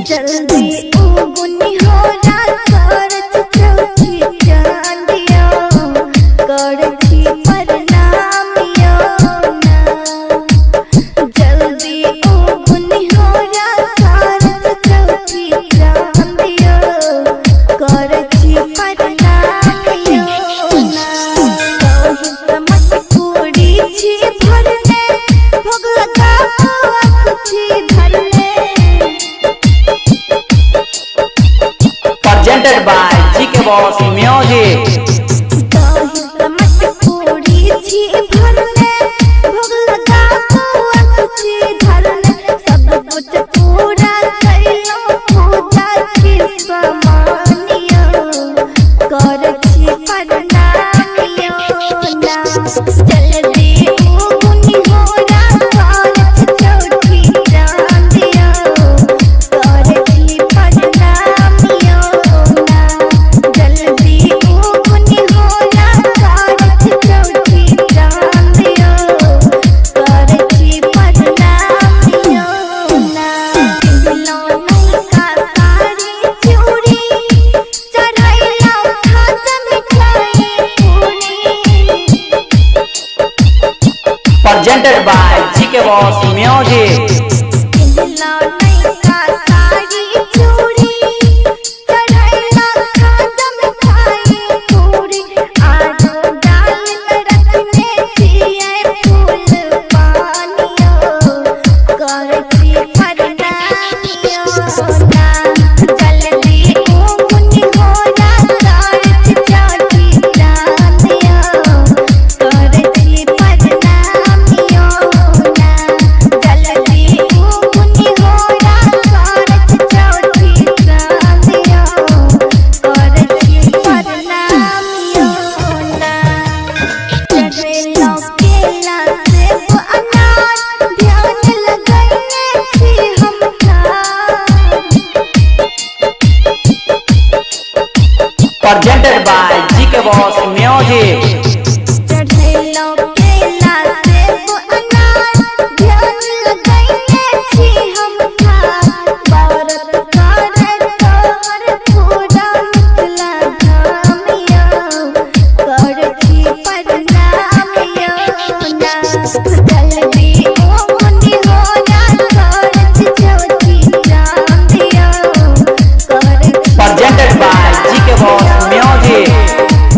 जल्दी उगनी हो रात चौथी चांदिया करछी प्रणामिया ना। जल्दी उगनी हो रात चौथी चांदिया करछी प्रणामिया ना। समझ पूरी छी भरने भोग लगा छी धरने। Presented by GK Boss Music। Presented by GK Boss Music। Presented by GK Boss Music।